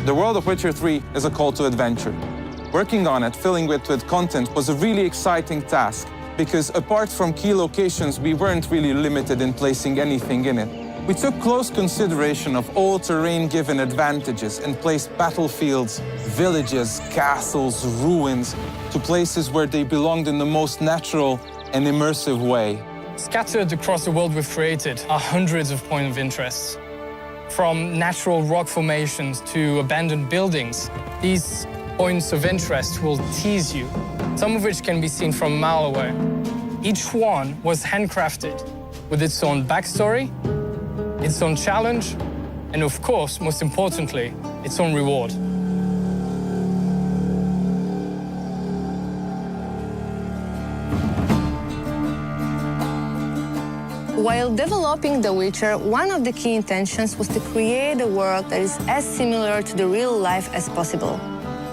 The world of Witcher 3 is a call to adventure. Working on it, filling it with content, was a really exciting task, because apart from key locations, we weren't really limited in placing anything in it. We took close consideration of all terrain-given advantages and placed battlefields, villages, castles, ruins to places where they belonged in the most natural and immersive way. Scattered across the world we've created are hundreds of points of interest. From natural rock formations to abandoned buildings, these points of interest will tease you, some of which can be seen from a mile away. Each one was handcrafted with its own backstory, its own challenge, and of course, most importantly, its own reward. While developing The Witcher, one of the key intentions was to create a world that is as similar to the real life as possible.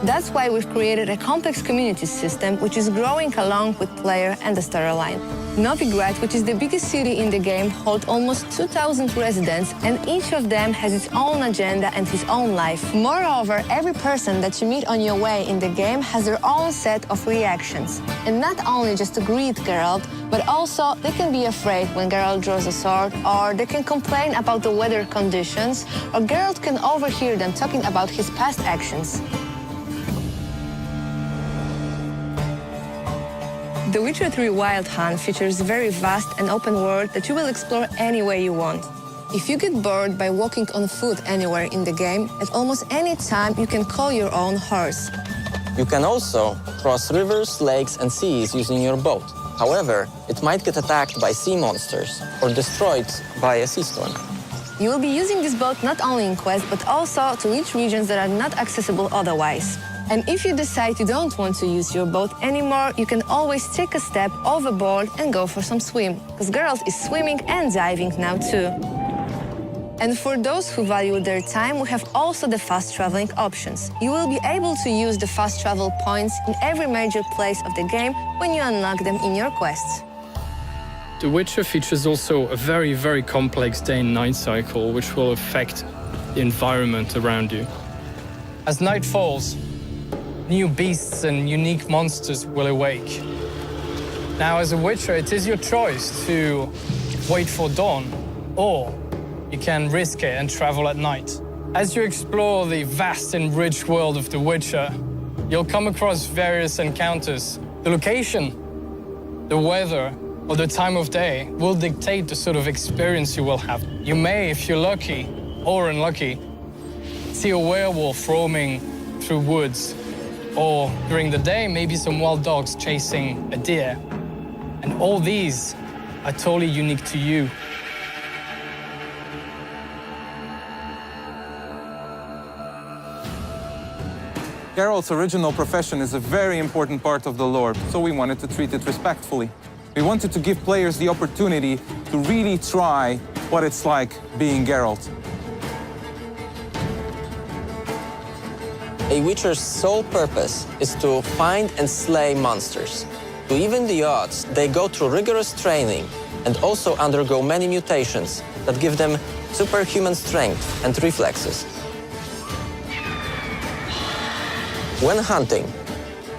That's why we've created a complex community system which is growing along with player and the storyline. Novigrad, which is the biggest city in the game, holds almost 2,000 residents, and each of them has its own agenda and his own life. Moreover, every person that you meet on your way in the game has their own set of reactions. And not only just to greet Geralt, but also they can be afraid when Geralt draws a sword, or they can complain about the weather conditions, or Geralt can overhear them talking about his past actions. The Witcher 3 Wild Hunt features a very vast and open world that you will explore any way you want. If you get bored by walking on foot anywhere in the game, at almost any time you can call your own horse. You can also cross rivers, lakes, and seas using your boat. However, it might get attacked by sea monsters or destroyed by a sea storm. You will be using this boat not only in quests, but also to reach regions that are not accessible otherwise. And if you decide you don't want to use your boat anymore, you can always take a step overboard and go for some swim, because Geralt is swimming and diving now too. And for those who value their time, we have also the fast traveling options. You will be able to use the fast travel points in every major place of the game when you unlock them in your quests. The Witcher features also a very, very complex day and night cycle, which will affect the environment around you. As night falls, new beasts and unique monsters will awake. Now, as a Witcher, it is your choice to wait for dawn, or you can risk it and travel at night. As you explore the vast and rich world of The Witcher, you'll come across various encounters. The location, the weather, or the time of day will dictate the sort of experience you will have. You may, if you're lucky or unlucky, see a werewolf roaming through woods, or during the day, maybe some wild dogs chasing a deer. And all these are totally unique to you. Geralt's original profession is a very important part of the lore, so we wanted to treat it respectfully. We wanted to give players the opportunity to really try what it's like being Geralt. A Witcher's sole purpose is to find and slay monsters. To even the odds, they go through rigorous training and also undergo many mutations that give them superhuman strength and reflexes. When hunting,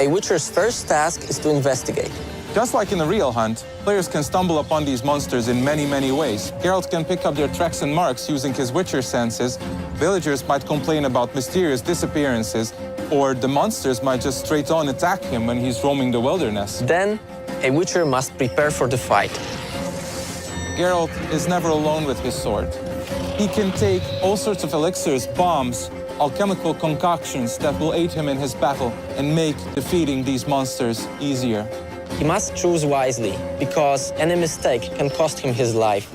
a Witcher's first task is to investigate. Just like in a real hunt, players can stumble upon these monsters in many, many ways. Geralt can pick up their tracks and marks using his Witcher senses. Villagers might complain about mysterious disappearances, or the monsters might just straight on attack him when he's roaming the wilderness. Then, a Witcher must prepare for the fight. Geralt is never alone with his sword. He can take all sorts of elixirs, bombs, alchemical concoctions that will aid him in his battle and make defeating these monsters easier. He must choose wisely, because any mistake can cost him his life.